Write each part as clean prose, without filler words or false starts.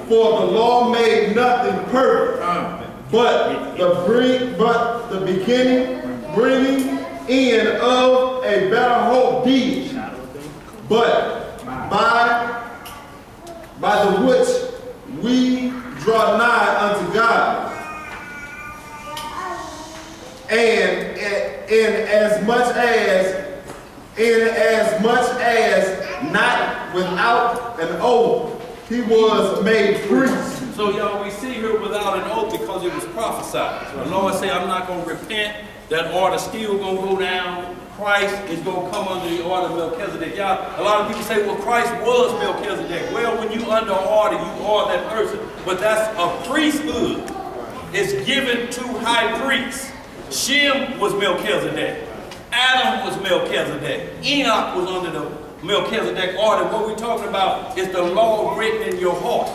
For the law made nothing perfect, but the beginning, bringing in of a better hope deed, but by the which we draw nigh unto God, and in as much as not without an oath he was made priest. So y'all, we see here without an oath because it was prophesied. So the Lord said, I'm not going to repent. That order still going to go down. Christ is going to come under the order of Melchizedek. Y'all, a lot of people say, well, Christ was Melchizedek. Well, when you under order, you are that person. But that's a priesthood. It's given to high priests. Shem was Melchizedek. Adam was Melchizedek. Enoch was under the Melchizedek order. What we're talking about is the law written in your heart.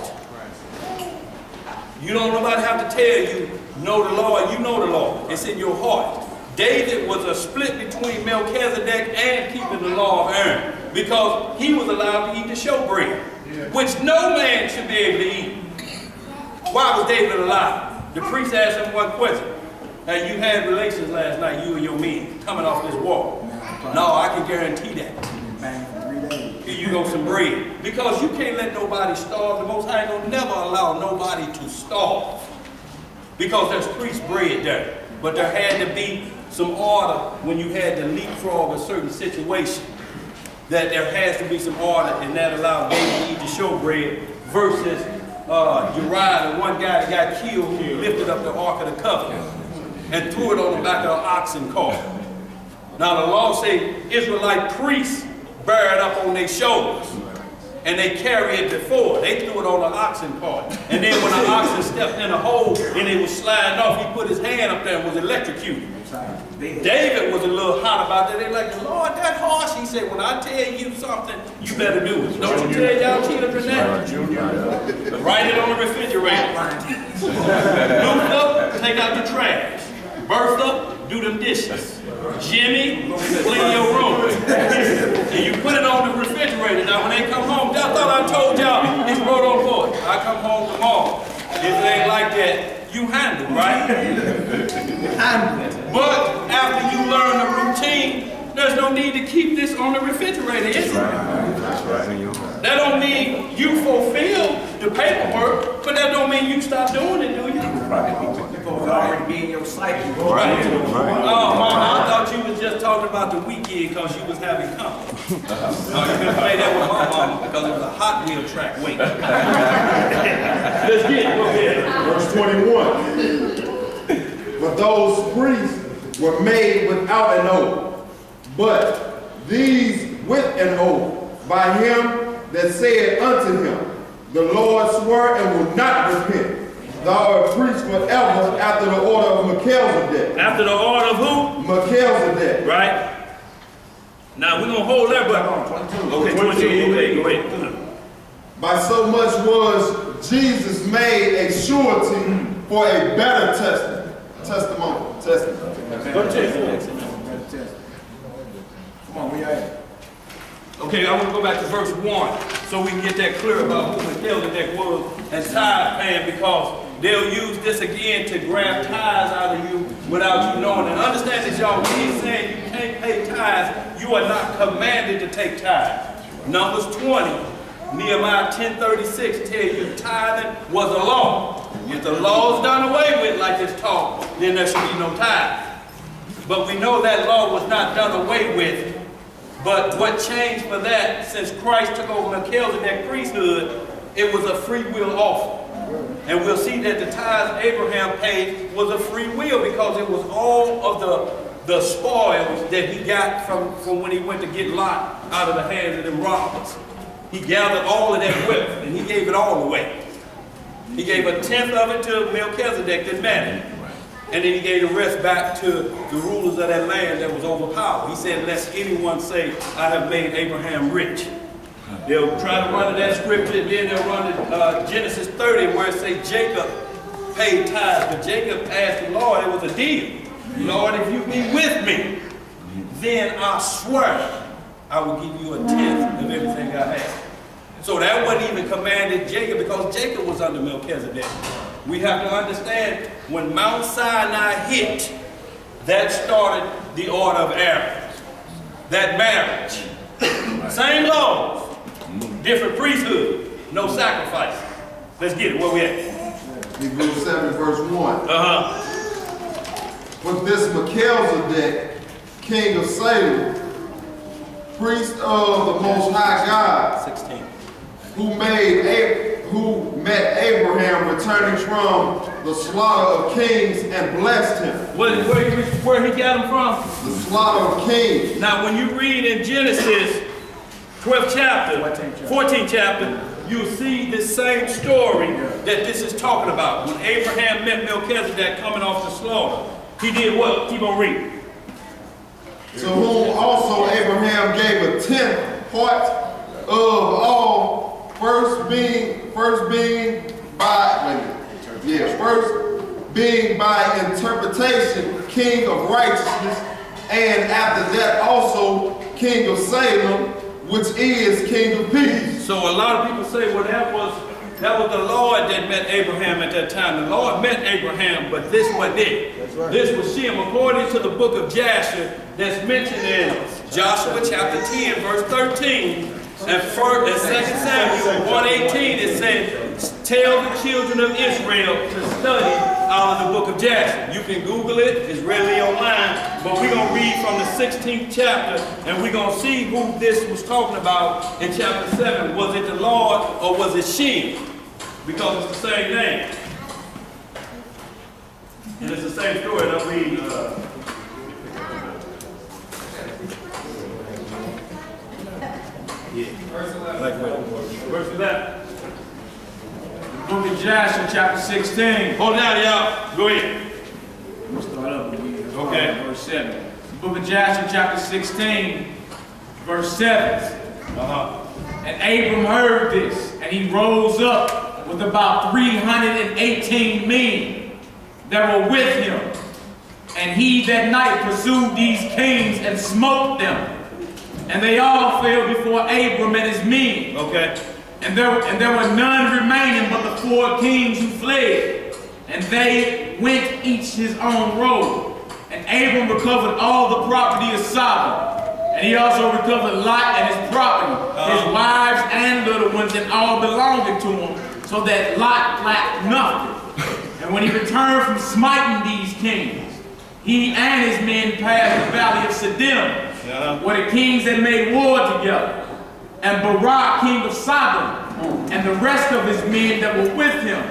You don't nobody have to tell you, know the law, you know the law. It's in your heart. David was a split between Melchizedek and keeping the law of Aaron because he was allowed to eat the showbread, which no man should be able to eat. Why was David alive? The priest asked him one question. Now, you had relations last night, you and your men, coming off this wall. No, I can guarantee that. Here you go, some bread. Because you can't let nobody starve. The Most High will never allow nobody to starve. Because there's priest bread there. But there had to be some order when you had to leapfrog a certain situation. That there has to be some order, and that allowed David to eat the showbread versus Uriah, the one guy that got killed, who lifted up the Ark of the Covenant and threw it on the back of an oxen cart. Now the law says Israelite priests bear it up on their shoulders, and they carry it before. They threw it on the oxen cart. And then when the oxen stepped in a hole and it was sliding off, he put his hand up there and was electrocuted. David was a little hot about that. They were like, Lord, that harsh. He said, when I tell you something, you better do it. Don't you tell y'all children that? Write it on the refrigerator. Luther, take out the trash. Bertha, do them dishes. Jimmy, clean your room. And you put it on the refrigerator. Now when they come home, I thought I told y'all, it's wrote on board. I come home tomorrow. If it ain't like that, you handle, right? But after you learn the routine, there's no need to keep this on the refrigerator, is there? That don't mean you fulfill the paperwork, but that don't mean you stop doing it, do you? It's already be in your psyche. Right. Oh, Mama, I thought you was just talking about the weekend because you was having company. No, you couldn't play that with my mama because it was a Hot Wheel track wait. Let's get it. Go ahead. Verse 21. But those priests were made without an oath, but these with an oath by him that said unto him, the Lord swore and will not repent. Thou art a priest forever after the order of Melchizedek. After the order of who? Melchizedek. Right. Now we're going to hold that, but okay, 22. Go ahead. By so much was Jesus made a surety for a better testimony. Go to test. Come on, we at. Okay, I want to go back to verse 1 so we can get that clear about who Melchizedek was and tithe paying, because they'll use this again to grab tithes out of you without you knowing. And understand this, y'all, when he's saying you can't pay tithes, you are not commanded to take tithes. Numbers 20, Nehemiah 10:36 tell you tithing was a law. If the law is done away with like it's taught, then there should be no tithe. But we know that law was not done away with. But what changed for that, since Christ took over Melchizedek priesthood, it was a free will offering. And we'll see that the tithes Abraham paid was a free will because it was all of the spoils that he got from when he went to get Lot out of the hands of them robbers. He gathered all of that wealth and he gave it all away. He gave 1/10 of it to Melchizedek that mattered. And then he gave the rest back to the rulers of that land that was overpowered. He said, lest anyone say, I have made Abraham rich. They'll try to run to that scripture, and then they'll run to Genesis 30, where it says Jacob paid tithes. But Jacob asked the Lord, it was a deal. Lord, if you be with me, then I swear I will give you 1/10 of everything I have. So that wasn't even commanded Jacob, because Jacob was under Melchizedek. We have to understand, when Mount Sinai hit, that started the order of Aaron. That marriage. Same laws, different priesthood, no sacrifice. Let's get it. Where we at? Hebrews 7 verse 1. But this Melchizedek, king of Salem, priest of the Most High God, 16. who met Abraham returning from the slaughter of kings and blessed him. Where he got him from? The slaughter of kings. Now, when you read in Genesis 12th chapter, 14th chapter, you'll see this same story that this is talking about. When Abraham met Melchizedek coming off the slaughter, he did what? Keep on reading. To whom also Abraham gave a tenth part of all, first being by interpretation king of righteousness, and after that also king of Salem, which is king of peace. So a lot of people say, well, that was the Lord that met Abraham at that time. The Lord met Abraham, but this wasn't it. That's right. This was Shem. According to the book of Jasher, that's mentioned in Joshua chapter 10, verse 13, and 2 Samuel 1:18, it says, tell the children of Israel to study out of the book of Jasher. You can Google it, it's readily online, but we're going to read from the 16th chapter, and we're going to see who this was talking about in chapter 7. Was it the Lord or was it Shem? Because it's the same name. And it's the same story. I'll read. Verse 11. Verse 11. Book of Joshua, chapter 16. Hold down, y'all. Go ahead. We'll start up and read verse 7. Book of Joshua, chapter 16, verse 7. And Abram heard this, and he rose up with about 318 men that were with him. And he that night pursued these kings and smote them. And they all fell before Abram and his men. Okay. And there were none remaining but the 4 kings who fled. And they went each his own road. And Abram recovered all the property of Sodom. And he also recovered Lot and his property, his wives and little ones, and all belonging to him, so that Lot lacked nothing. And when he returned from smiting these kings, he and his men passed the valley of Siddim, where the kings had made war together. And Barak, king of Sodom, and the rest of his men that were with him,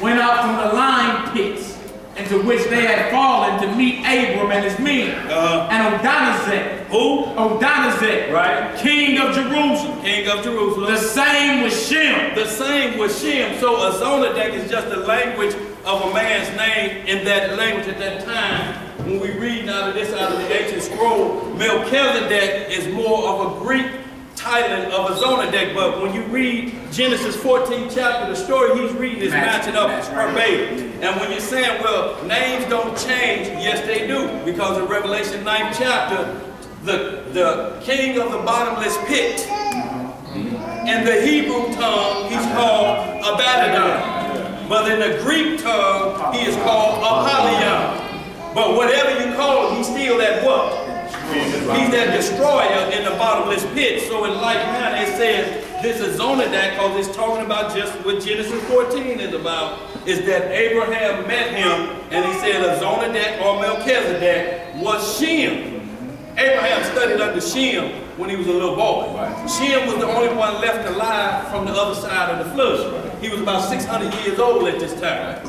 went out from the lime pits, into which they had fallen to meet Abram and his men. And Adonizek, who? Adonizek, right? King of Jerusalem. King of Jerusalem. The same was Shem. The same was Shem. So Azonadek is just the language of a man's name in that language at that time. When we read out of the ancient scroll, Melchizedek is more of a Greek titling of Azonadek, but when you read Genesis 14th chapter, the story he's reading is matching up verbatim. And when you're saying, well, names don't change, yes they do, because in Revelation 9th chapter, the king of the bottomless pit, in the Hebrew tongue, he's called Abaddon, but in the Greek tongue, he is called Apollyon. But whatever you call him, he's still that what? He's that destroyer in the bottomless pit. So in like manner, it says this is Zonadek, because it's talking about just what Genesis 14 is about, is that Abraham met him, and he said Zonadek or Melchizedek was Shem. Abraham studied under Shem when he was a little boy. Shem was the only one left alive from the other side of the flood. He was about 600 years old at this time.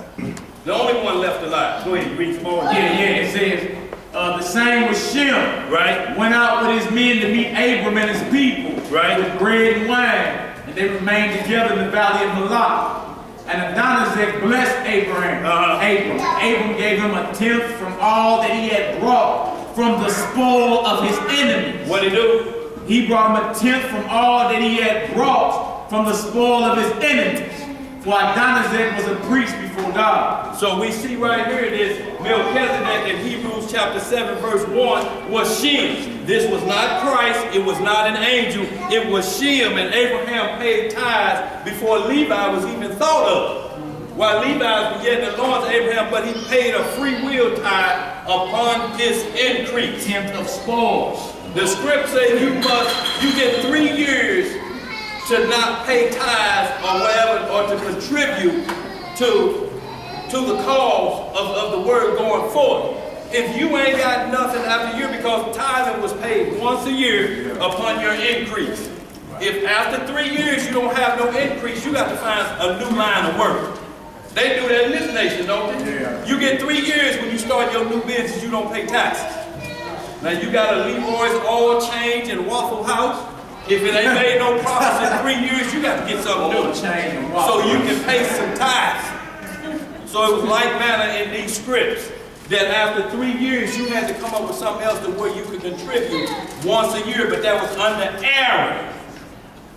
The only one left alive. Go ahead, read some more. It says, the same was Shem, right? Went out with his men to meet Abram and his people, right? With bread and wine, and they remained together in the valley of Halak. And Adonizek blessed Abraham. Abram gave him a tenth from all that he had brought from the spoil of his enemies. What did he do? He brought him a tenth from all that he had brought from the spoil of his enemies. For Adonizek was a priest before God. So we see right here that Melchizedek in Hebrews chapter 7 verse 1 was Shem. This was not Christ, it was not an angel, it was Shem, and Abraham paid tithes before Levi was even thought of. While Levi was yet in the Lord's Abraham, but he paid a free will tithe upon his increase. Tenth of spoils. The script says you get 3 years to not pay tithes or whatever, or to contribute to the cause of the word going forth. If you ain't got nothing after a year, because tithing was paid once a year upon your increase. If after 3 years you don't have no increase, you got to find a new line of work. They do that in this nation, don't they? Yeah. You get 3 years when you start your new business, you don't pay taxes. Now you got a Leroy's Oil Change and Waffle House. If it ain't made no profits in 3 years, you got to get something new. So you can pay some tithes. So it was like manner in these scripts, that after 3 years, you had to come up with something else to where you could contribute once a year, but that was under Aaron.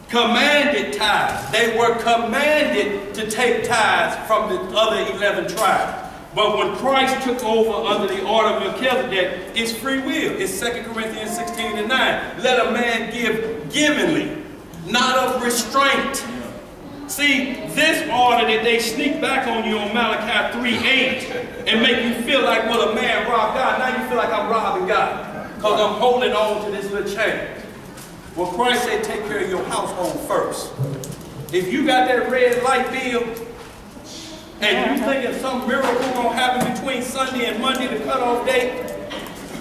Commanded tithes. They were commanded to take tithes from the other 11 tribes. But when Christ took over under the order of Melchizedek, it's free will. It's 2 Corinthians 16:9. Let a man give givingly, not of restraint. See, this order that they sneak back on you on Malachi 3:8 and make you feel like, well, a man robbed God. Now you feel like I'm robbing God because I'm holding on to this little chain. Well, Christ said take care of your household first. If you got that red light bill, and you thinking some miracle gonna happen between Sunday and Monday, the cutoff date,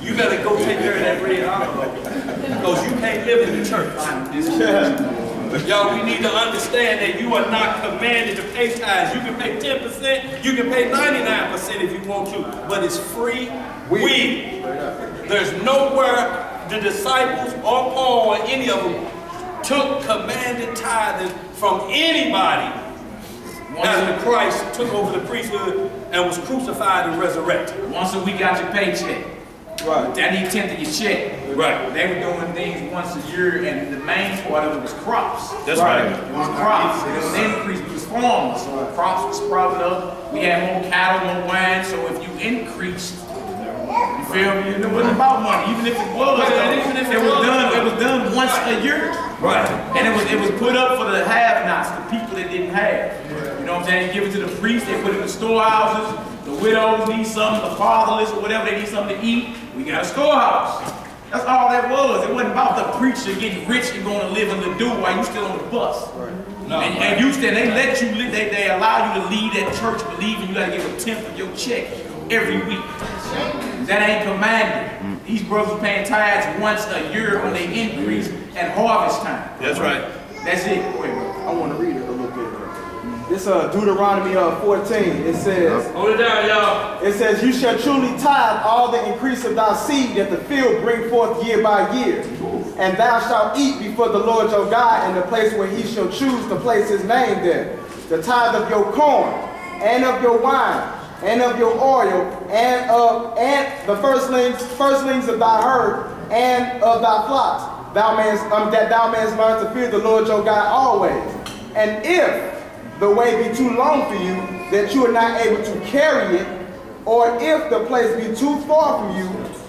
you better go take care of that red envelope, because you can't live in the church. Y'all, we need to understand that you are not commanded to pay tithes. You can pay 10%, you can pay 99% if you want to, but it's free will. There's nowhere the disciples or Paul or any of them took commanded tithing from anybody after Christ took over the priesthood and was crucified and resurrected. Once a week out your paycheck. Right. That he tenth of your check. Right. They were doing things once a year, and the main part of it was crops. That's right. It was crops. It was increase. It was farmers. So crops was sprouted up. We had more cattle, more wine. So if you increased, you feel me? It wasn't about money. Even if it was, it was done once a year. Right. And it was put up for the have-nots, the people that didn't have. You know what I'm saying? Give it to the priests. They put it in the storehouses. The widows need something, the fatherless or whatever, they need something to eat. We got a storehouse. That's all that was. It wasn't about the preacher getting rich and going to live in the do while you still on the bus. Right. No, and you still, they let you live, they allow you to leave that church believing you got to give a tenth of your check every week. That ain't commanded. These brothers paying tithes once a year when they increase at harvest time. That's right. That's it. Wait, I want to read it a little bit. This Deuteronomy 14, it says, hold it down, y'all. It says, you shall truly tithe all the increase of thy seed that the field bring forth year by year. And thou shalt eat before the Lord your God in the place where he shall choose to place his name there. The tithe of your corn, and of your wine, and of your oil, and the firstlings of thy herd, and of thy flocks, that thou mayest learn to fear the Lord your God always. And if the way be too long for you, that you are not able to carry it, or if the place be too far from you,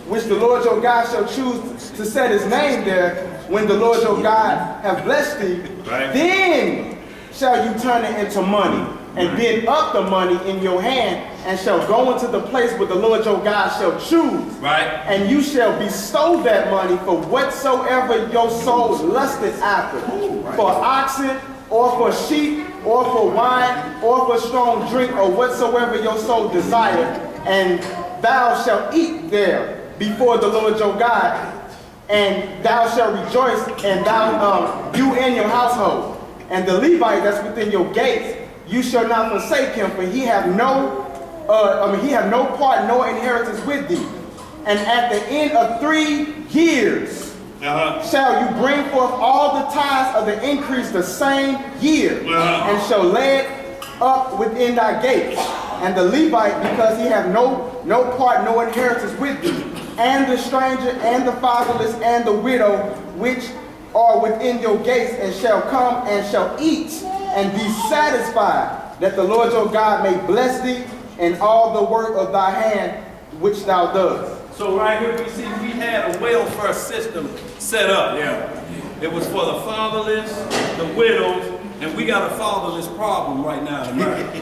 which the Lord your God shall choose to set his name there, when the Lord your God have blessed thee, then shall you turn it into money, and bend up the money in your hand, and shall go into the place where the Lord your God shall choose. And you shall bestow that money for whatsoever your soul lusted after, for oxen, or for sheep, or for wine, or for strong drink, or whatsoever your soul desire, and thou shalt eat there before the Lord your God, and thou shalt rejoice, and you and your household. And the Levite that's within your gates, you shall not forsake him, for he have no part nor inheritance with thee. And at the end of 3 years, shall you bring forth all the tithes of the increase the same year, and shall lay it up within thy gates. And the Levite, because he have no part, no inheritance with thee, and the stranger, and the fatherless, and the widow, which are within your gates, and shall come and shall eat, and be satisfied. that the Lord your God may bless thee in all the work of thy hand which thou doest. So right here we see we had a welfare system set up. Yeah. It was for the fatherless, the widows, and we got a fatherless problem right now in America.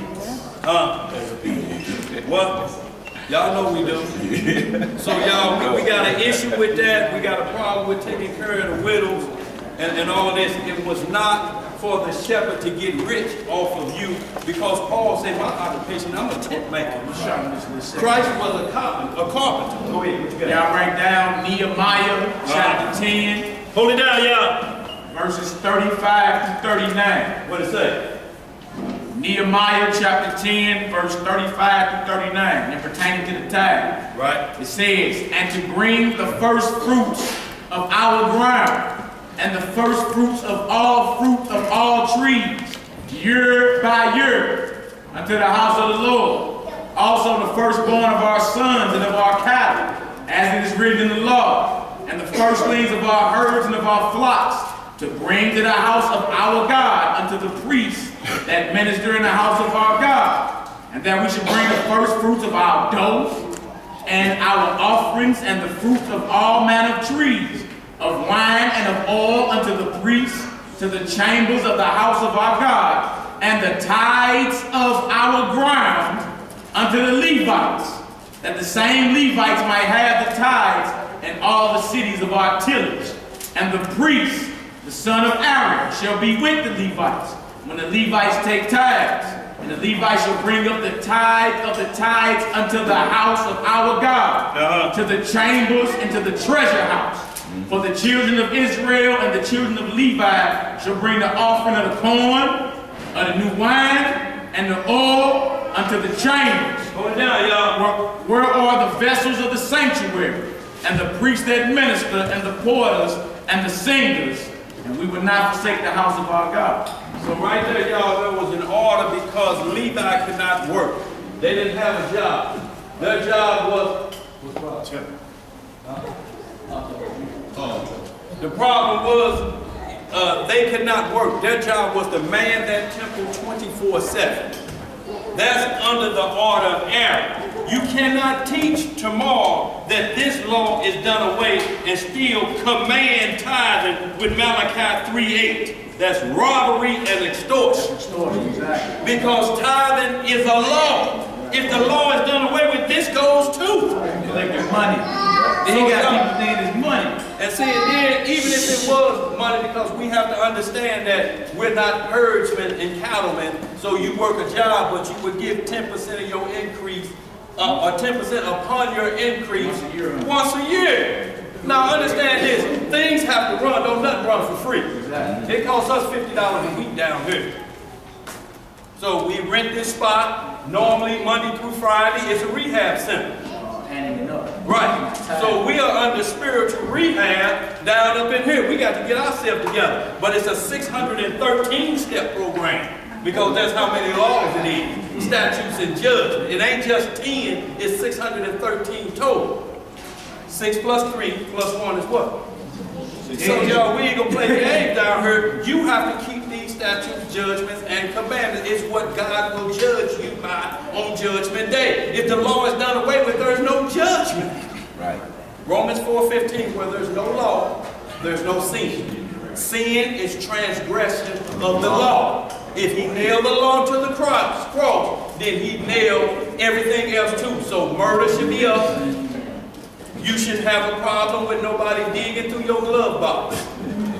What? Y'all know we do. So y'all, we got an issue with that. We got a problem with taking care of the widows and all this. It was not for the shepherd to get rich off of you, because Paul said, my occupation, I'm a tent maker. Christ was a carpenter. Go ahead, what you got? Y'all write down Nehemiah chapter 10. Hold it down, y'all. Verses 35 through 39. What it say? Nehemiah chapter 10, verse 35 through 39, and pertaining to the tithe. Right. It says, and to bring the first fruits of our ground, and the first fruits of all fruit of all trees, year by year, unto the house of the Lord. Also the firstborn of our sons and of our cattle, as it is written in the law, and the firstlings of our herds and of our flocks, to bring to the house of our God unto the priests that minister in the house of our God, and that we should bring the first fruits of our dough, and our offerings, and the fruits of all manner of trees, of wine and of oil unto the priests, to the chambers of the house of our God, and the tithes of our ground unto the Levites, that the same Levites might have the tithes in all the cities of our tillage. And the priest, the son of Aaron, shall be with the Levites when the Levites take tithes. And the Levites shall bring up the tithe of the tithes unto the house of our God, to the chambers and to the treasure house. For the children of Israel and the children of Levi shall bring the offering of the corn, of the new wine, and the oil unto the chambers. Hold it down, y'all. Where are the vessels of the sanctuary, and the priests that minister, and the porters, and the singers, and we would not forsake the house of our God. So right there, y'all, there was an order because Levi could not work. They didn't have a job. Their job was, the problem was they could not work. Their job was to man that temple 24/7. That's under the order of Aaron. You cannot teach tomorrow that this law is done away and still command tithing with Malachi 3:8. That's robbery and extortion. Because tithing is a law. If the law is done away with, this goes too. Collecting money. Then he got people thinking it's money. And see, then, even if it was money, because we have to understand that we're not herdsmen and cattlemen, so you work a job, but you would give 10% of your increase, or 10% upon your increase once a year. Now understand this, things have to run, don't nothing run for free. It costs us $50 a week down here. So we rent this spot, normally Monday through Friday, it's a rehab center. Right. So we are under spiritual rehab down up in here. We got to get ourselves together. But it's a 613-step program because that's how many laws it is. Statutes and judgment. It ain't just 10, it's 613 total. 6 plus 3 plus 1 is what? So y'all, we ain't gonna play games down here. You have to keep these statutes, judgments, and commandments. It's what God will judge you by on Judgment Day. If the law is done away with, there is no judgment. Right. Romans 4:15, where there's no law, there's no sin. Sin is transgression of the law. If he nailed the law to the cross, then he nailed everything else too. So murder should be up. You shouldn't have a problem with nobody digging through your glove box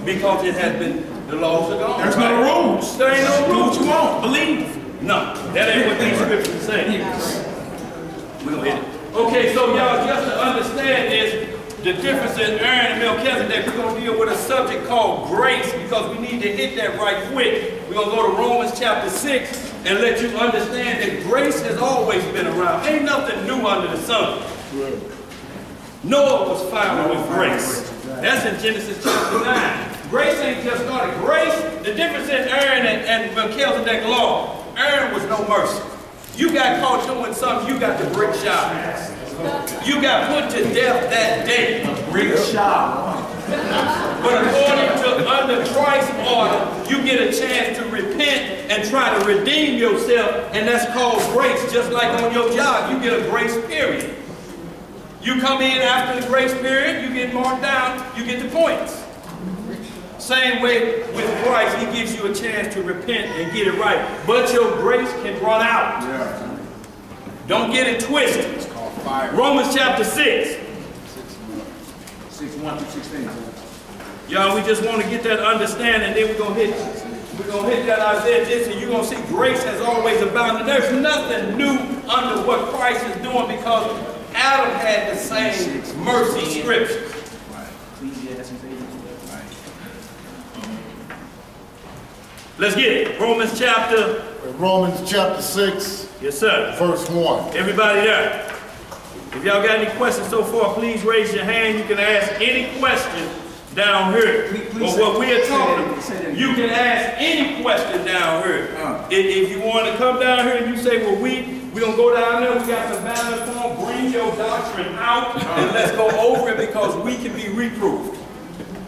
because it has been, the laws are gone. There's no rules. There ain't no rules. Do what you want. Believe. No, that ain't what these scriptures say. We'll hit it. Okay, so y'all, just to understand this, the difference in Aaron and Melchizedek, we're going to deal with a subject called grace because we need to hit that right quick. We're going to go to Romans chapter 6 and let you understand that grace has always been around. Ain't nothing new under the sun. Noah was found with grace. That's in Genesis chapter 9. Grace ain't just started. Grace, the difference in Aaron and Melchizedek law, Aaron was no mercy. You got caught doing something, you got the brick shot. You got put to death that day. Brick shot. But according to under Christ's order, you get a chance to repent and try to redeem yourself, and that's called grace. Just like on your job, you get a grace period. You come in after the grace period, you get marked down, you get the points. Same way with Christ, he gives you a chance to repent and get it right. But your grace can run out. Yeah. Don't get it twisted. It's called fire. Romans chapter 6. 6:1-16. Y'all, we just want to get that understanding, then we're gonna hit that Isaiah this, and you're gonna see grace has always abounded. There's nothing new under what Christ is doing, because Adam had the same mercy scriptures. Let's get it. Romans chapter 6. Yes, sir. Verse 1. Everybody there. If y'all got any questions so far, please raise your hand. You can ask any question down here. But what we are talking about, you can ask any question down here. If you want to come down here and you say, well, we're going to go down there, we got some balance form, bring your doctrine out, and let's go over it, because we can be reproved.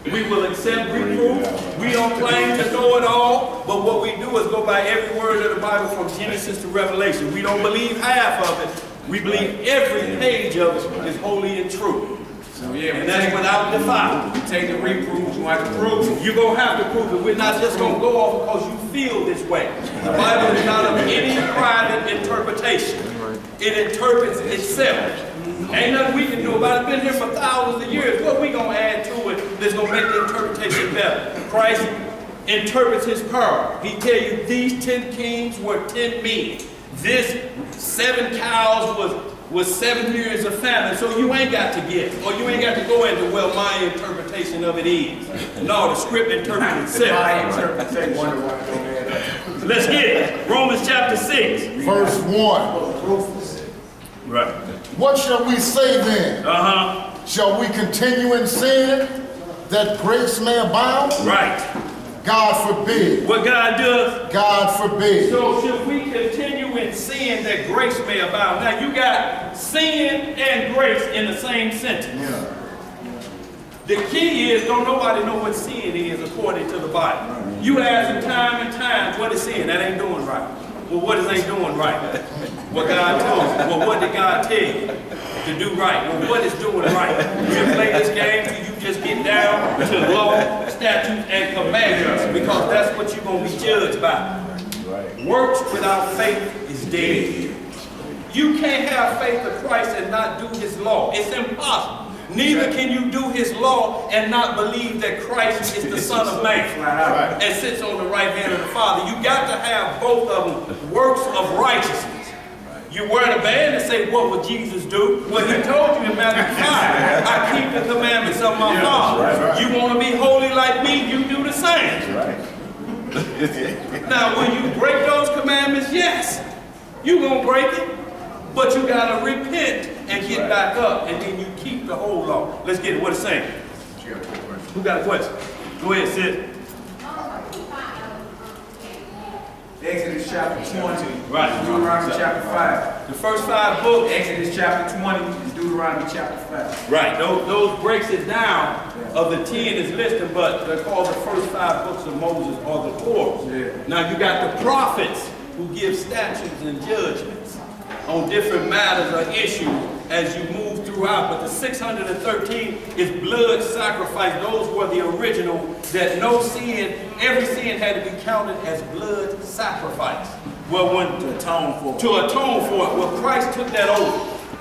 We will accept reproof. We don't claim to know it all, but what we do is go by every word of the Bible from Genesis to Revelation. We don't believe half of it. We believe every page of it is holy and true. So yeah, and that's without defile. You take the reproof, you have to prove it. You're going to have to prove it. We're not just going to go off because you feel this way. The Bible is not of any private interpretation. It interprets itself. Ain't nothing we can do about it. Been here for thousands of years. What we going to add to it that's going to make the interpretation better? Christ interprets his power. He tell you these 10 kings were 10 men. This 7 cows was 7 years of famine. So you ain't got to get, or you ain't got to go into, well, my interpretation of it is. No, the script interprets itself. Let's get it. Romans chapter 6. Verse 1. Right. What shall we say then? Shall we continue in sin that grace may abound? Right. God forbid. What God does? God forbid. So should we continue in sin that grace may abound? Now you got sin and grace in the same sentence. Yeah. The key is, don't nobody know what sin is according to the Bible. You ask them time and time, what is sin? That ain't doing right. Well, what is ain't doing right? What God told you. Well, what did God tell you to do right? Well, what is doing right? You play this game till you just get down to law, statutes, and commandments, because that's what you're going to be judged by. Works without faith is dead. You can't have faith of Christ and not do his law. It's impossible. Neither can you do his law and not believe that Christ is the Son of Man and sits on the right hand of the Father. You got to have both of them, works of righteousness. You wear the band and say, what would Jesus do? Well, he told you in Matthew 5, I keep the commandments of my Father. You want to be holy like me, you do the same. Now, will you break those commandments? Yes. You're going to break it. But you got to repent and get back up, and then you keep the whole law. Let's get it. What it's saying? Who got a question? Go ahead, Sid. Exodus chapter 20. Right. Deuteronomy chapter 5. The first 5 books. Exodus chapter 20 and Deuteronomy chapter 5. Right. Those breaks it down of the 10 is listed, but they're called the first 5 books of Moses or the Torah. Yeah. Now you got the prophets who give statutes and judgments on different matters or issues as you move throughout. But the 613 is blood sacrifice. Those were the original, that no sin, every sin had to be counted as blood sacrifice. Well, when to atone for it. Well, Christ took that over.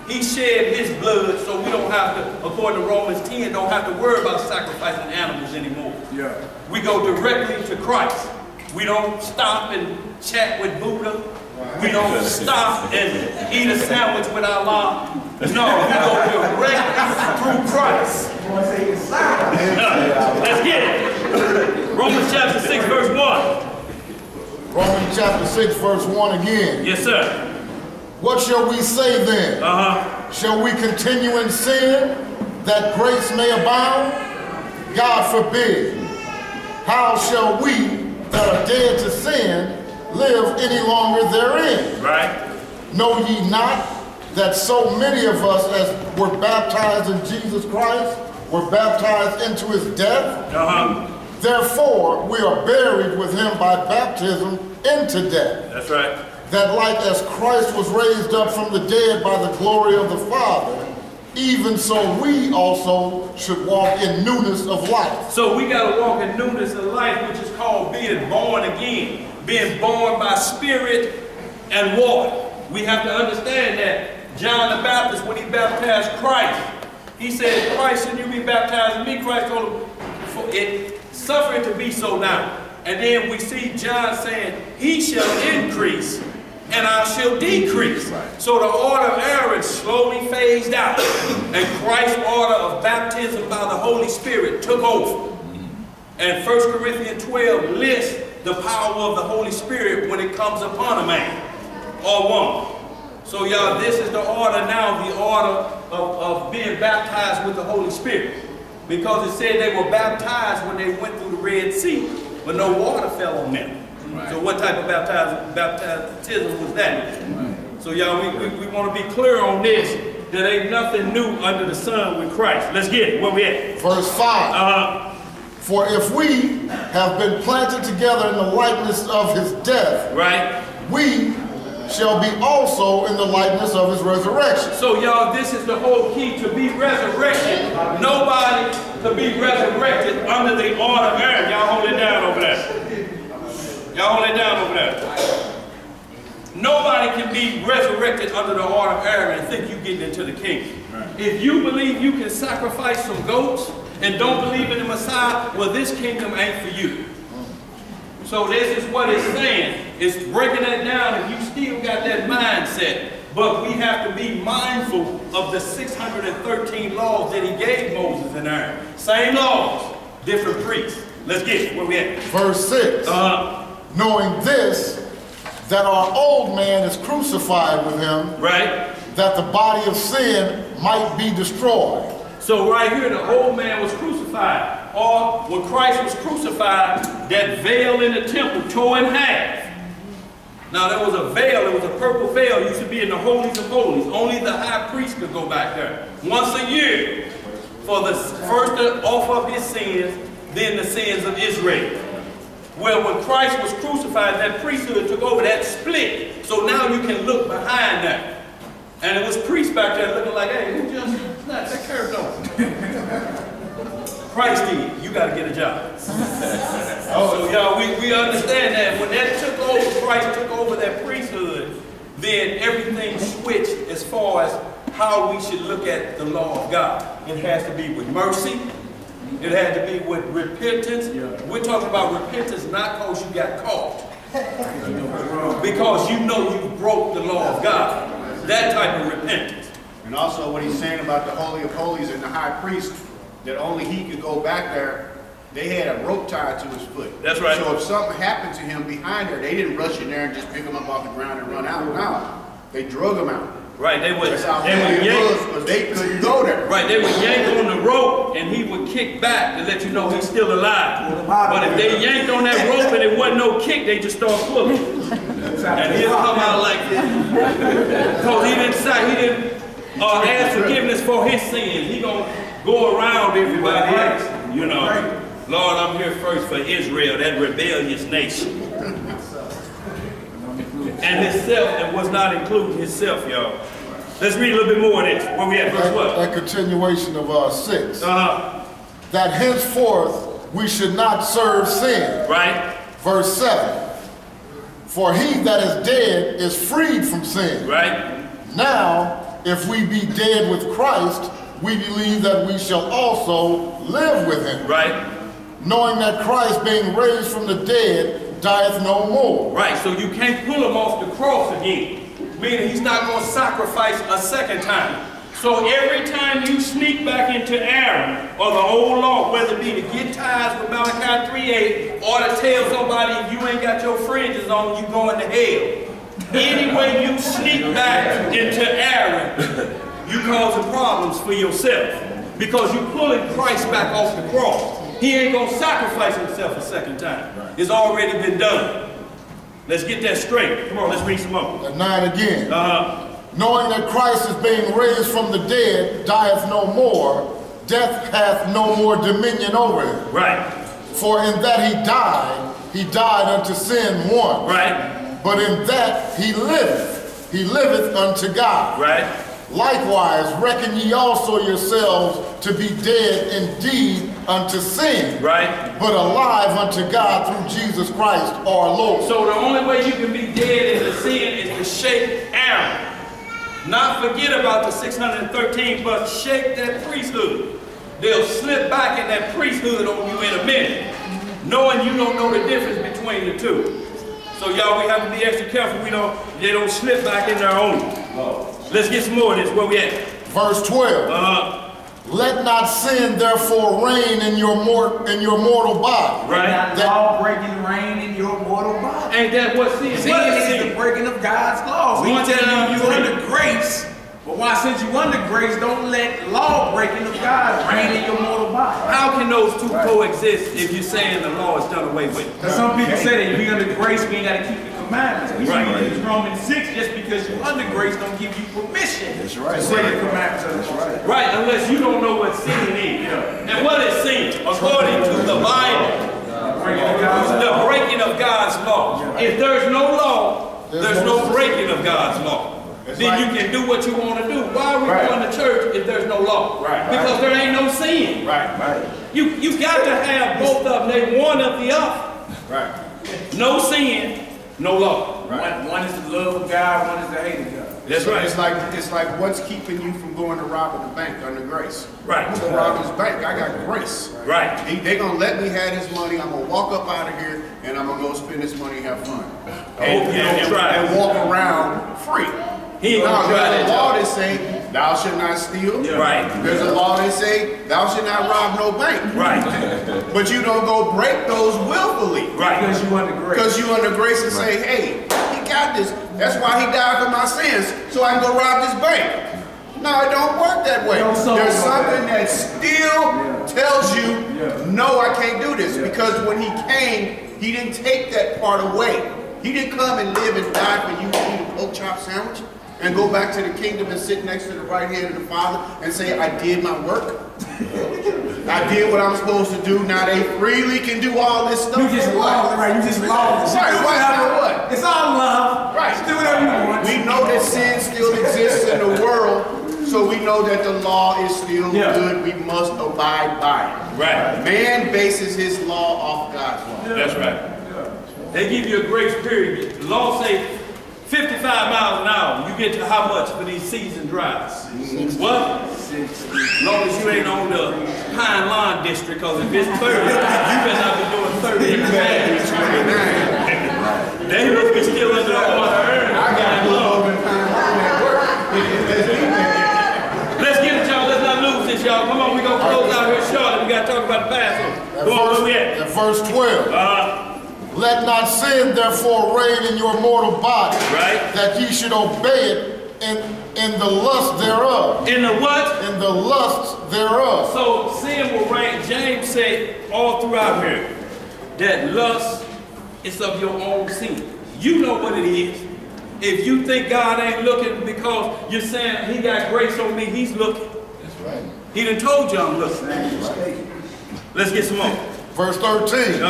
He shed his blood, so we don't have to, according to Romans 10, don't have to worry about sacrificing animals anymore. Yeah. We go directly to Christ. We don't stop and chat with Buddha. We don't stop and eat a sandwich with Allah. No, we go directly through Christ. Let's get it. Romans chapter 6, verse 1. Romans chapter 6, verse 1 again. Yes, sir. What shall we say then? Shall we continue in sin that grace may abound? God forbid. How shall we that are dead to sin live any longer therein? Right. Know ye not that so many of us as were baptized in Jesus Christ were baptized into his death? Therefore, we are buried with him by baptism into death. That's right. That like as Christ was raised up from the dead by the glory of the Father, even so we also should walk in newness of life. So we got to walk in newness of life, which is called being born again. Being born by spirit and water. We have to understand that John the Baptist, when he baptized Christ, he said, Christ, should you be baptized in me? Christ told him, for it suffering to be so now. And then we see John saying, he shall increase and I shall decrease. So the order of Aaron slowly phased out. And Christ's order of baptism by the Holy Spirit took over. And 1 Corinthians 12 lists the power of the Holy Spirit when it comes upon a man or woman. So y'all, this is the order now, the order of being baptized with the Holy Spirit. Because it said they were baptized when they went through the Red Sea, but no water fell on them. Right. So what type of baptism was that? Right. So y'all, we want to be clear on this. There ain't nothing new under the sun with Christ. Let's get it. Where we at? Verse 5. For if we have been planted together in the likeness of his death, right, we shall be also in the likeness of his resurrection. So y'all, this is the whole key to be resurrected. Nobody could be resurrected under the order of Aaron. Y'all hold it down over there. Y'all hold it down over there. Nobody can be resurrected under the order of Aaron and think you getting into the kingdom. Right. If you believe you can sacrifice some goats and don't believe in the Messiah, well, this kingdom ain't for you. So this is what it's saying. It's breaking that down if you still got that mindset. But we have to be mindful of the 613 laws that he gave Moses and Aaron. Same laws, different priests. Let's get it. Where we at? Verse 6. Knowing this, that our old man is crucified with him, right, that the body of sin might be destroyed. So right here, the old man was crucified. Or when Christ was crucified, that veil in the temple tore in half. Now there was a veil, it was a purple veil, it used to be in the holies of holies. Only the high priest could go back there once a year for the first to offer up his sins, then the sins of Israel. Well, when Christ was crucified, that priesthood took over, that split. So now you can look behind that. And it was priests back there looking like, hey, who just snatched that curve over? Christ did. You got to get a job. So y'all, we understand that. When that took over, Christ took over that priesthood, then everything switched as far as how we should look at the law of God. It has to be with mercy. It had to be with repentance. We're talking about repentance not because you got caught. Because you know you broke the law of God. That type of repentance. And also what he's saying about the Holy of Holies and the high priest, that only he could go back there. They had a rope tied to his foot. That's right. So if something happened to him behind there, they didn't rush in there and just pick him up off the ground and run out. No, they drug him out. Right, they would yank, because they couldn't go there. Right, they would yank on the rope and he would kick back to let you know he's still alive. But if they yanked on that rope and it wasn't no kick, they just start pulling. And he'll come out like this. Because he didn't ask forgiveness for his sins. He gonna go around everybody else. You know, Lord, I'm here first for Israel, that rebellious nation. And himself, and was not including himself, y'all. Let's read a little bit more of this. Where we at? Verse what? That continuation of 6. That henceforth we should not serve sin. Right. Verse 7. For he that is dead is freed from sin. Right. Now, if we be dead with Christ, we believe that we shall also live with him. Right. Knowing that Christ, being raised from the dead, dieth no more. Right, so you can't pull him off the cross again. Meaning he's not going to sacrifice a second time. So every time you sneak back into Aaron or the old law, whether it be to get ties with Malachi 3:8 or to tell somebody if you ain't got your fringes on, you going to hell. Any way you sneak back into Aaron, you causing problems for yourself. Because you're pulling Christ back off the cross. He ain't going to sacrifice himself a second time. It's already been done. Let's get that straight. Come on, let's read some more. 9 again. Knowing that Christ is being raised from the dead, dieth no more, death hath no more dominion over him. Right. For in that he died unto sin once. Right. But in that he liveth unto God. Right. Likewise, reckon ye also yourselves to be dead indeed unto sin, right, but alive unto God through Jesus Christ our Lord. So the only way you can be dead into sin is to shake Aaron. Not forget about the 613, but shake that priesthood. They'll slip back in that priesthood on you in a minute, knowing you don't know the difference between the two. So y'all, we have to be extra careful. They don't slip back in their own. Let's get some more of this. Where we at? Verse 12. Let not sin therefore reign in your mortal body. Right. Let not law breaking reign in your mortal body. Ain't that what sin is? Sin is the breaking of God's laws. One time you under grace, but why since you under grace, don't let law breaking of God reign in your mortal body. How can those two coexist if you're saying the law is done away with? Because some people say that we under grace, we ain't got to keep the commandments. We should use Romans 6 just because you under grace don't give you permission. That's right. To say the commandments. That's right. Right, unless you don't know what sin is. Yeah. And what is sin? According to the Bible, the breaking of God's law. If there's no law, there's no breaking of God's law. Then you can do what you want to do. Why are we going to church if there's no law? Because there ain't no sin. You got to have both of them. They one of the other. No sin, no law. One is the love of God, one is the hate of God. That's right. It's like what's keeping you from going to rob the bank under grace? Right. I'm gonna rob his bank. I got grace. Right. They gonna let me have this money. I'm gonna walk up out of here and I'm gonna go spend this money and have fun. And walk around free. He ain't gonna try there's that a law that say thou shalt not steal. Yeah. Right. There's a law that say thou shalt not rob no bank. Right. But you don't go break those willfully. Right. Because you under grace. Because you under grace and say, hey, he got this. That's why he died for my sins, so I can go rob this bank. No, it don't work that way. There's something that still tells you, no, I can't do this. Because when he came, he didn't take that part away. He didn't come and live and die for you to eat a pork chop sandwich and go back to the kingdom and sit next to the right hand of the Father and say, I did my work. I did what I'm supposed to do. Now they freely can do all this stuff. You just love, right? You just love. What? It's all love. Right. Just do whatever you want. We know that sin still exists in the world, so we know that the law is still good. We must abide by it. Right. Man bases his law off God's law. That's right. They give you a grace period. The law say 55 miles an hour. You get to how much for these season drives? What? As long as you ain't on the Pine Lawn District, because if it's 30, you better not be doing 30 in the They must be still under the order. I got to go over Pine Lawn at work. Let's get it, y'all. Let's not lose this, y'all. Come on, we're going to close out here shortly. We got to talk about the Passover. Go on, where we at? At verse 12. Let not sin therefore reign in your mortal body, that ye should obey it in the lust thereof. In the what? In the lust thereof. So sin will reign. James said all throughout here that lust is of your own sin. You know what it is. If you think God ain't looking because you're saying he got grace on me, he's looking. That's right. He done told you I'm looking. Let's get some more. Verse 13.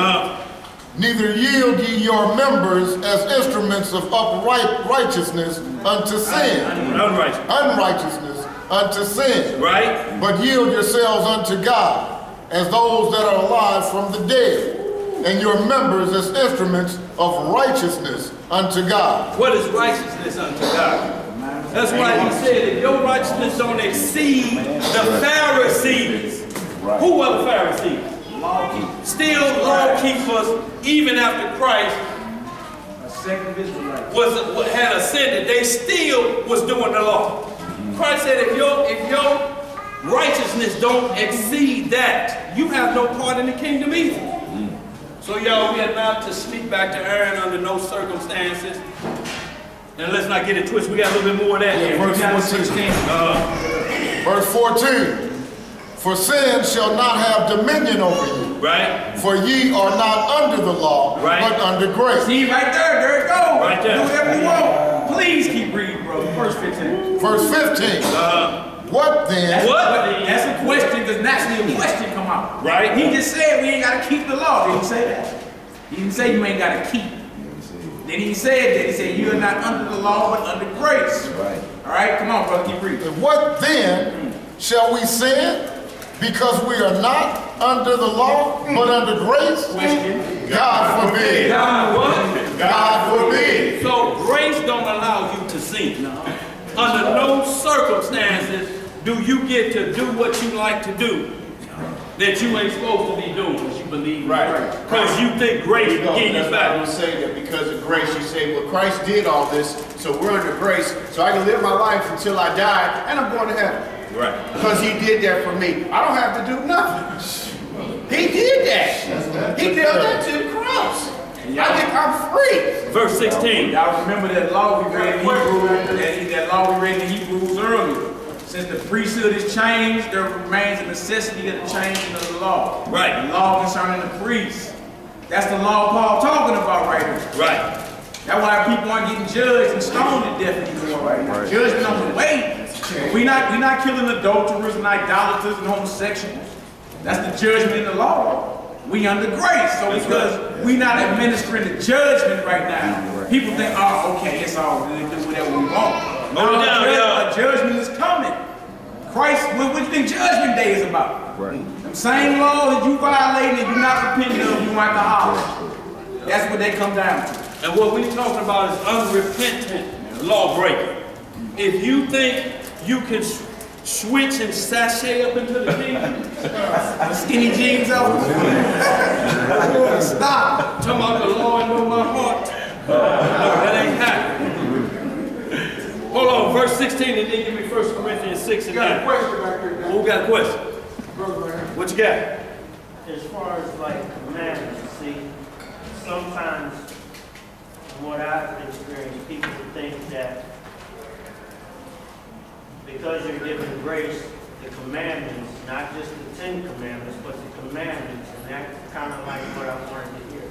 Neither yield ye your members as instruments of righteousness unto sin. Unrighteousness unto sin. Right. But yield yourselves unto God as those that are alive from the dead, and your members as instruments of righteousness unto God. What is righteousness unto God? That's why he said if your righteousness don't exceed the Pharisees. Who were the Pharisees? Still law keepers, even after Christ had ascended, they still was doing the law. Christ said, if your righteousness don't exceed that, you have no part in the kingdom either. So y'all, we are not to speak back to Aaron under no circumstances. And let's not get it twisted. We got a little bit more of that here. Verse 14. For sin shall not have dominion over you. Right. For ye are not under the law, but under grace. See, right there it goes. Right there. Do whatever you want. Please keep reading, brother. Verse 15. Verse 15. What then? That's a question, because naturally a question come out. Right. He just said we ain't got to keep the law. Did he say that? He didn't say you ain't got to keep. Then he said that. He said you are not under the law, but under grace. Right. All right, come on, brother, keep reading. What then shall we sin? Because we are not under the law, but under grace? Question. God forbid. God what? God forbid. So grace don't allow you to sin. No. Under no circumstances do you get to do what you like to do that you ain't supposed to be doing because you believe Right. because you think grace will get you That's why back. I'm saying that because of grace, you say, well, Christ did all this, so we're under grace, so I can live my life until I die, and I'm going to heaven. Right. Because he did that for me. I don't have to do nothing. He did that. He did that to the cross. I think I'm free. Verse 16. Y'all remember that law we read in Hebrews, that law we read in Hebrews earlier. Since the priesthood is changed, there remains a necessity of the changing of the law. Right. The law concerning the priest. That's the law Paul talking about right here. Right. That's why people aren't getting judged and stoned to death anymore right now. Judgment on the way. We're not killing adulterers and idolaters and homosexuals. That's the judgment in the law. We under grace. So because we're not administering the judgment right now, people think, oh, okay, it's all good, do whatever we want. No, a judgment is coming. Christ, what do you think Judgment Day is about? Right. The same law that you violated and you not repenting of, you want to holler. That's what they come down to. And what we're talking about is unrepentant lawbreaking. If you think you can switch and sashay up into the kingdom, skinny jeans out. Stop. Talking about the Lord know my heart. That ain't happening. Hold on, verse 16, and then give me 1 Corinthians 6 and 9. Got a question back here. Who got a question? What you got? As far as like commandments, see, sometimes what I've experienced, people think that because you're given grace, the commandments, not just the 10 commandments, but the commandments, and that's kind of like what I wanted to hear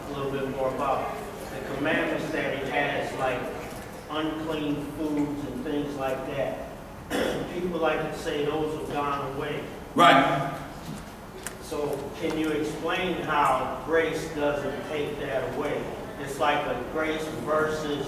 a little bit more about. The commandments that he has, like unclean foods and things like that. People like to say those have gone away. Right. So can you explain how grace doesn't take that away? It's like a grace versus,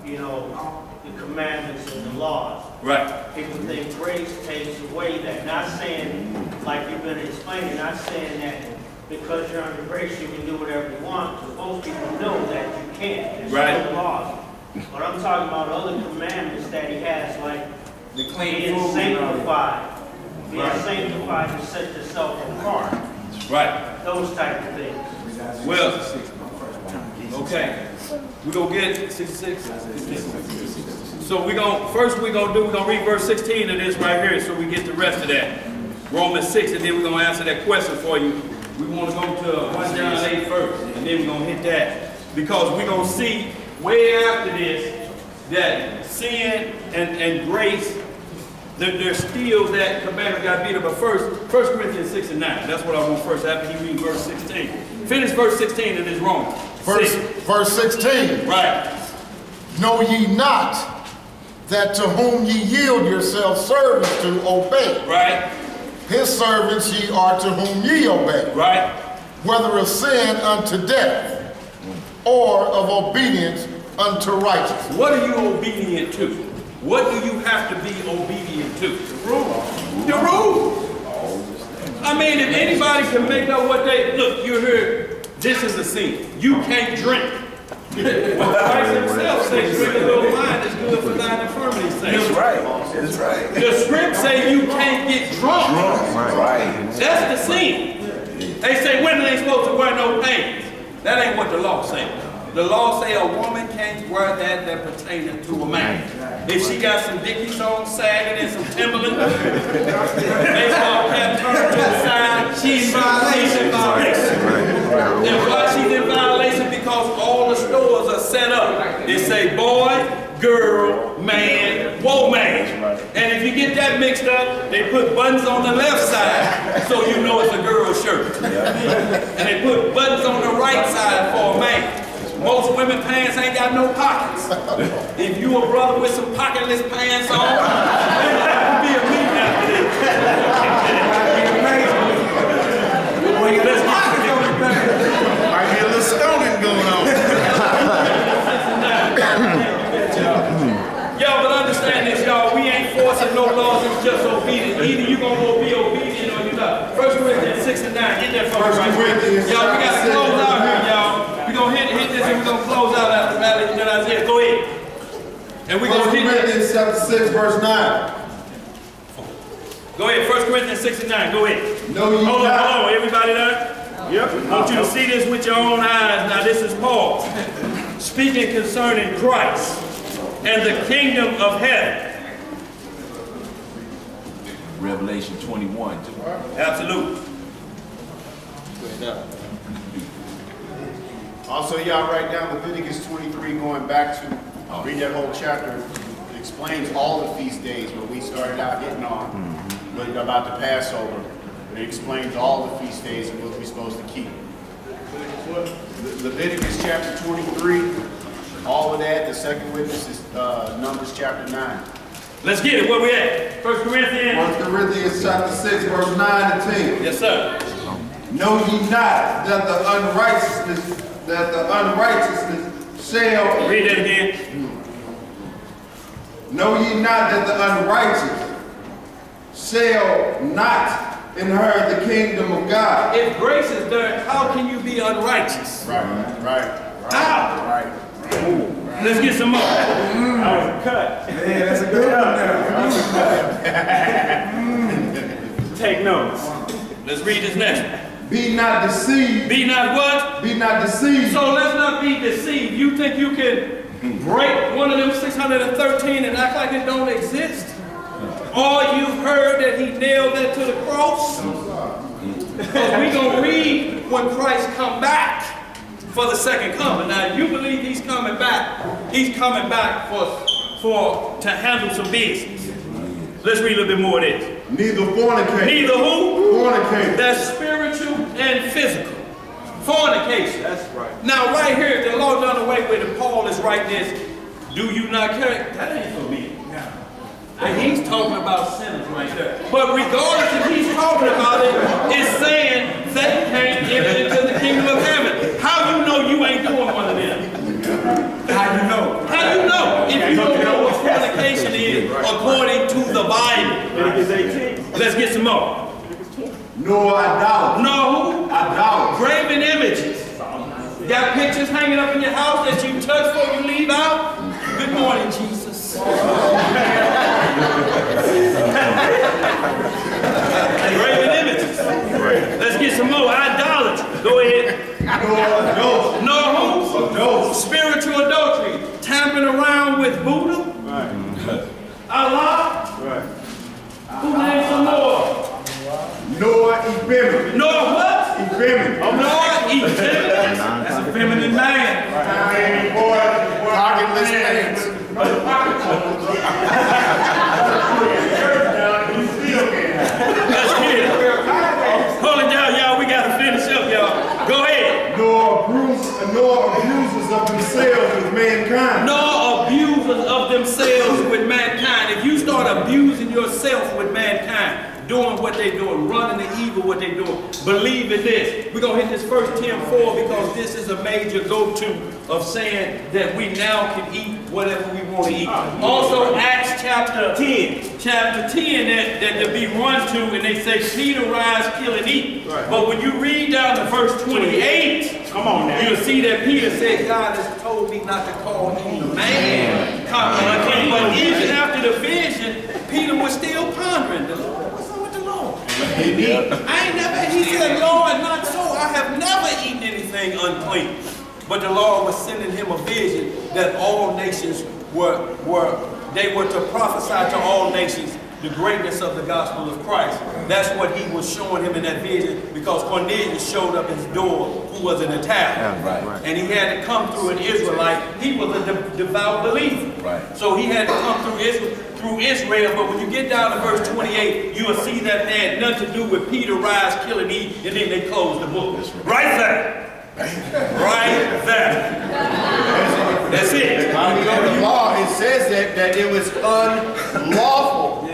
you know, the commandments and the laws. Right. People think grace takes away that. Not saying, like you've been explaining, not saying that because you're under grace you can do whatever you want, because most people know that you can't. There's no laws. But I'm talking about other commandments that he has, like the clean being sanctified. Being sanctified to set yourself apart. Right. Those type of things. Well, okay. We're going to get 66. So we're going to read verse 16 of this right here so we get the rest of that. Romans 6, and then we're going to answer that question for you. We want to go to 1 John 8 first, and then we're going to hit that. Because we're going to see way after this that sin and grace, there's still that commandment got beat up. But first, 1 Corinthians 6 and 9. That's what I want first, after he read verse 16. Finish verse 16 in this Romans. Verse 16. Right. Know ye not that to whom ye yield yourselves servants to obey? Right. His servants ye are to whom ye obey. Right. Whether of sin unto death, or of obedience unto righteousness. What are you obedient to? What do you have to be obedient to? The rules. The rules. I mean, if anybody can make up what they... Look, you heard, this is a sin. You can't drink. Well, Christ himself says, drink a little wine is good for thine infirmity's sake. That's right. That's right. The script say you can't get drunk. Right. That's the sin. They say women ain't supposed to wear no pants. That ain't what the law says. The law say a woman can't wear that pertains to a man. If she got some Dickies on sagging and some Timberland, baseball cap turned to the side, she's in violation. And why she's in violation? Because all the stores are set up. They say boy, girl, man, woman. And if you get that mixed up, they put buttons on the left side so you know it's a girl shirt. And they put buttons on the right side for a man. Most women pants ain't got no pockets. If you a brother with some pocketless pants on, it'll be a meeting after this. Might be a little stoning going on. Y'all, but understand this, y'all. We ain't forcing no laws, it's just obedience. Either you gonna be obedient or you not. 1 Corinthians 6 and 9. Get that from us right here. Y'all, we gotta close out here, y'all. We gonna hit this and we gonna close out after Isaiah. Go ahead. And we gonna hit Corinthians chapter 6, verse 9. Go ahead. 1 Corinthians 6 and 9. Go ahead. No, you hold on. Everybody there? Yep. I want you to see this with your own eyes. Now, this is Paul speaking concerning Christ and the kingdom of heaven. Revelation 21. Absolutely. Also, y'all write down Leviticus 23, going back to read that whole chapter. It explains all the feast days, what we started out hitting on, about the Passover. It explains all the feast days and what we're supposed to keep. Leviticus chapter 23, all of that. The second witness is Numbers chapter 9. Let's get it. Where we at? 1 Corinthians. 1 Corinthians chapter 6, verse 9 and 10. Yes, sir. Know ye not that the unrighteousness shall... Read that again. Know ye not that the unrighteous shall not inherit the kingdom of God? If grace is there, how can you be unrighteous? Right. How? Right. Let's get some more. That was a cut. Yeah, that's a good one. Take notes. Let's read this next one. Be not deceived. Be not what? Be not deceived. So let's not be deceived. You think you can break one of them 613 and act like it don't exist? Or you've heard that he nailed that to the cross? Because we're going to read when Christ come back for the second coming. Now, you believe he's coming back. He's coming back to handle some business. Let's read a little bit more of this. Neither fornicate. Neither who? Fornicate. That's spiritual and physical. Fornication. That's right. Now, right here, the Lord done away with it. Paul is writing this. Do you not care? That ain't for me. And he's talking about sinners right there. But regardless if he's talking about it, it's saying they can't enter into the kingdom of heaven. How you know you ain't doing one of them? How you know? How you know? If you don't know what fornication is according to the Bible. Let's get some more. Nor idolatry. No who? Idolatry. Graven images. Got pictures hanging up in your house that you touch before you leave out? Good morning, Jesus. Graven images. Let's get some more. Idolatry. Go ahead. No who? Adultery. Spiritual adultery. Tampering around with Buddha. Right. Allah. Right. Who named some more? Nor effeminate. Nor what? Effeminate. Nor effeminate. That's a feminine man. Pocketless pants. Let's get it. Hold it down, y'all. We got to finish up, y'all. Go ahead. Nor abusers of themselves with mankind. Nor abusers of themselves with mankind. If you start abusing yourself with mankind, doing what they're doing, running the evil, what they're doing, believe in this. We're going to hit this 1 Tim 4 because this is a major go-to of saying that we now can eat whatever we want to eat. Also, Acts chapter 10 that to be run to, and they say, Peter rise, kill, and eat. Right. But when you read down to verse 28, come on now, you'll see that Peter said, God has told me not to call any man. But even after the vision, Peter was still pondering the Lord. He said, Lord, not so. I have never eaten anything unclean. But the Lord was sending him a vision that all nations were to prophesy to all nations the greatness of the gospel of Christ. That's what he was showing him in that vision, because Cornelius showed up at his door, who was an Italian. Right. And he had to come through an Israelite. He was a devout believer. Right. So he had to come through Israel. But when you get down to verse 28, you will see that they had nothing to do with Peter rise, kill, and eat, and then they closed the book. Right there. Right there. That's it. Under the law, it says that it was unlawful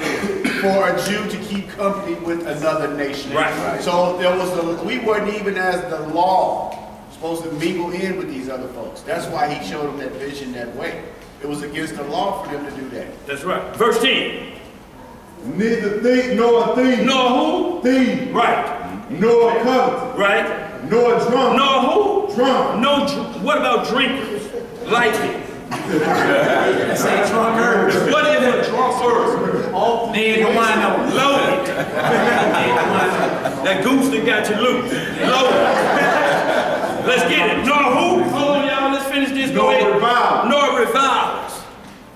for a Jew to keep company with another nation. Right. So there was we weren't even as the law supposed to mingle in with these other folks. That's why he showed them that vision that way. It was against the law for them to do that. That's right. Verse 10. Neither thief nor a thief. Nor who? Thief. Right. Nor covetous. Right. Nor drunk. Nor who? Drunk. No. What about drinkers? Lightly. Say drunkard. What is a drunkard? Ned the wino. Loaded. That goose that got you loose. Loaded. Let's get it. Nor who? Hold on, y'all. Let's finish this. Go ahead. Nor revilers. Nor revilers.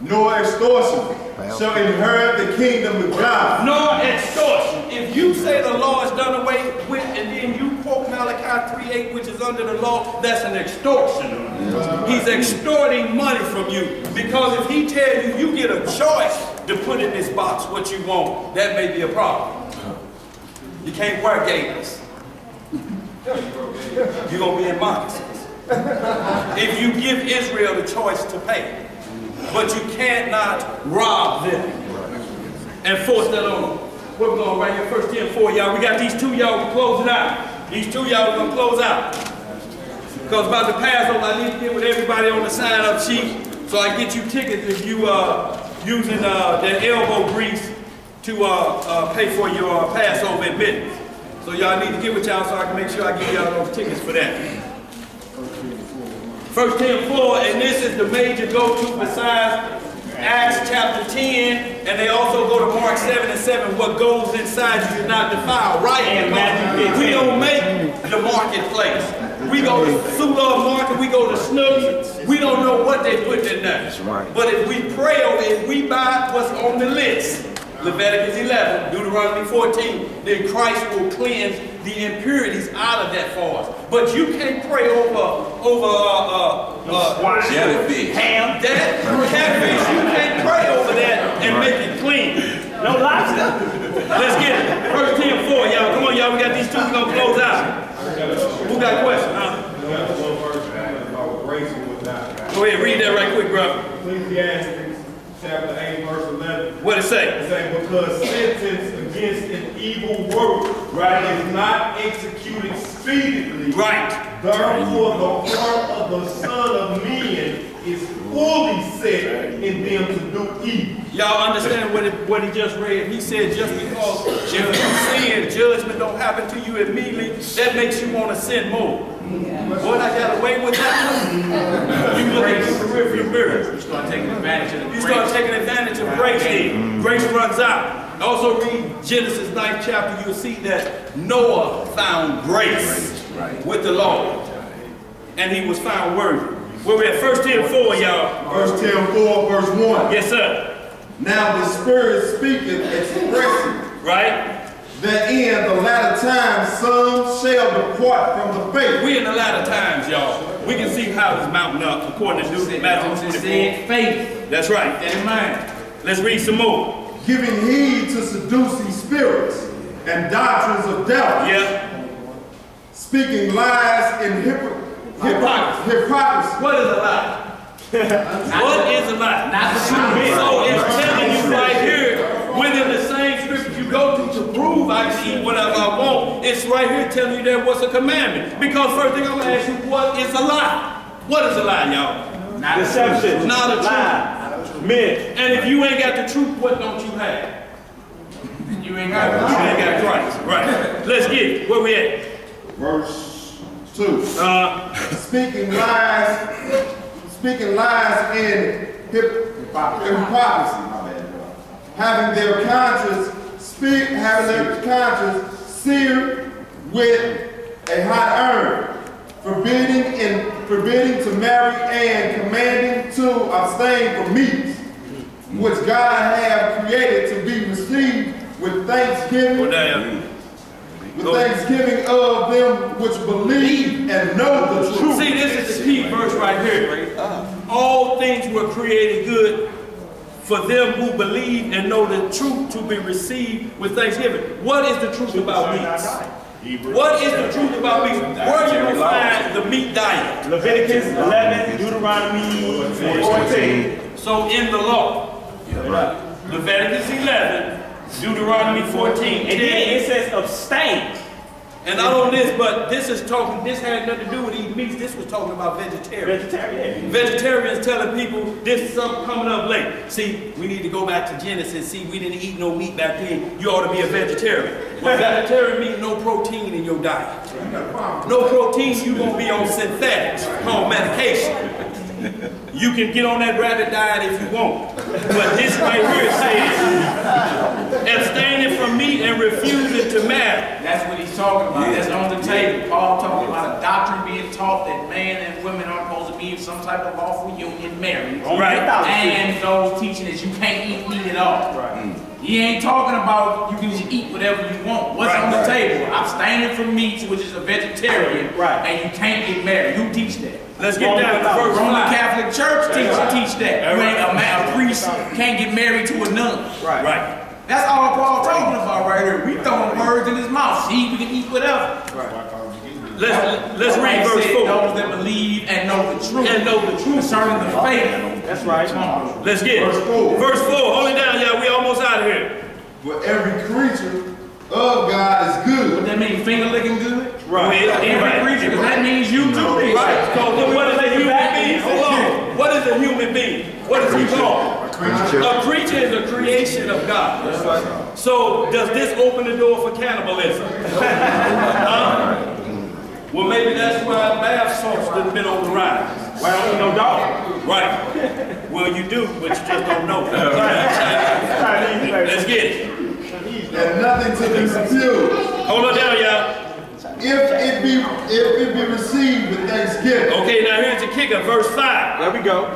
Nor extortion shall inherit the kingdom of God. Nor extortion. If you say the law is done away with, and then you quote Malachi 3:8, which is under the law, that's an extortion. He's extorting money from you. Because if he tells you, you get a choice to put in this box what you want, that may be a problem. You can't wear gaiters. You're going to be in moccasins. If you give Israel the choice to pay. But you cannot rob them and force that on them. We're going right here, 1 Timothy 4, y'all. We got these two, y'all, we're closing out. These two, y'all, we're going to close out. Because about the Passover, I need to get with everybody on the sign-up sheet so I get you tickets if you using that elbow grease to pay for your Passover admittance. So y'all need to get with y'all so I can make sure I give y'all those tickets for that. 1 Timothy 4, and this is the major go-to besides Acts chapter 10, and they also go to Mark 7 and 7, what goes inside you is not defiled, right? And we don't make the marketplace. We go to Sula Market, we go to Snooks, we don't know what they put in there. That's right. But if we pray over it, if we buy what's on the list, Leviticus 11, Deuteronomy 14, then Christ will cleanse the impurities out of that for us. But you can't pray over jellyfish. Ham, that catfish, you can't pray over that and make it clean. No lobster. Let's get it. 1 Timothy 4, y'all. Come on, y'all. We got these two. We're going to close out. Who got a question, huh? Go ahead, read that right quick, bro. Ecclesiastes chapter 8, verse 11. What it say? It say, because sentence against an evil work, right, is not executed speedily. Right. Therefore, the heart of the Son of Men is fully set in them to do evil. Y'all understand what he just read? He said just because if you sin, judgment don't happen to you immediately, that makes you want to sin more. Boy, I got away with that. You look at the peripheral mirror. You start taking advantage of the You start taking advantage of grace then. Grace runs out. Also read Genesis 9th chapter. You'll see that Noah found grace with the Lord. And he was found worthy. Where we at 1 Timothy 4, y'all. 1 Timothy 4, verse 1. Yes, sir. Now the Spirit speaketh expressing, right, that in the latter times some shall depart from the faith. We in the latter times, y'all. We can see how it's mounting up according to Matthew 24. Faith. That's right. That in mind. Let's read some more. Giving heed to seducing spirits and doctrines of devils. Yeah. Speaking lies and hypocrisy. What is a lie? What is a lie? Not the truth. So it's telling you right here, within the same scripture you go to prove I can eat whatever I want, it's right here telling you that what's a commandment. Because first thing I'm going to ask you, what is a lie? What is a lie, y'all? Not deception. Not a truth. Myth. And if you ain't got the truth, what don't you have? You ain't got Christ. Right. Let's get it. Where we at? Verse 2. Speaking lies and hypocrisy, having their conscience seared with a hot iron, forbidding to marry and commanding to abstain from meats, which God hath created to be received with thanksgiving. Thanksgiving of them which believe and know the truth. See, this is the key verse right here. All things were created good for them who believe and know the truth to be received with thanksgiving. What is the truth about meats? What is the truth about meat? Where are you going to find the meat diet? Leviticus 11, Deuteronomy 14. So in the law, Leviticus 11, Deuteronomy 14. And then it says abstain. And not on this, but this is talking, this had nothing to do with eating meats. This was talking about vegetarians. Vegetarians telling people this is something coming up late. See, we need to go back to Genesis. See, we didn't eat no meat back then. You ought to be a vegetarian. Well, vegetarian means no protein in your diet. No protein, you're going to be on synthetics, on medication. You can get on that rabbit diet if you want. But this right here says, abstaining from meat and refusing to marry. That's what he's talking about. That's on the table. Paul talking about a doctrine being taught that man and women are supposed to be in some type of lawful union married. Right. And those teaching that you can't eat meat at all. Right. He ain't talking about you can just eat whatever you want. What's on the table? Abstaining from meats, which is a vegetarian, and you can't get married. Who teach that? Let's get down to verse 5. Roman Catholic Church teach that. You ain't a priest can't get married to a nun. Right. That's all Paul talking about right here. We throwing words in his mouth. See, we can eat whatever. Let's read verse 4. Those that believe and know the truth. Concerning the faith. That's right. Let's get it. Verse 4. Hold it down, y'all. We almost out of here. For every creature of God is good. What that mean? Finger licking good? Right. Every creature. That means you too. Right. So what is a human being? Hold on. What is a human being? What is he called? A creature is a creation of God. So does this open the door for cannibalism? Well, maybe that's why bath salts have been on the rise. Why don't you know dog? Right. Well, you do, but you just don't know. Let's get it. And nothing to be refused. Hold on down, y'all. If it be received with thanksgiving. Okay, now here's the kicker, verse 5. There we go.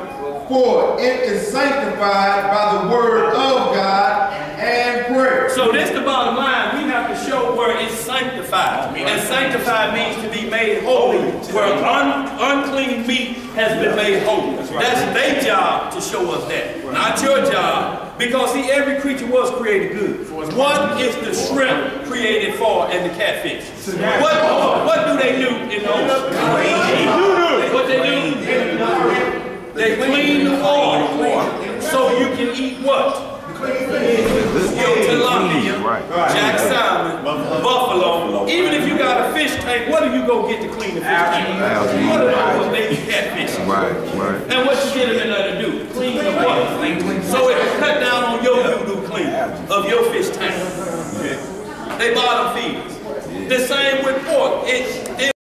For it is sanctified by the word of God and prayer. So this the bottom line. We have to show where it's sanctified. And sanctified means to be made holy. Where unclean meat has been made holy. That's their job to show us that. Not your job. Because see, every creature was created good. What is the shrimp created for and the catfish? What do they do in the ocean? What they do? They clean the water so you can eat what? Tilapia, jack salmon, buffalo. Even if you got a fish tank, what do you go get to clean the fish tank? What are those baby catfish? And what you get them to do? Clean the water. So it can cut down on your doo-doo clean of your fish tank. They bottom feeders. The same with pork. It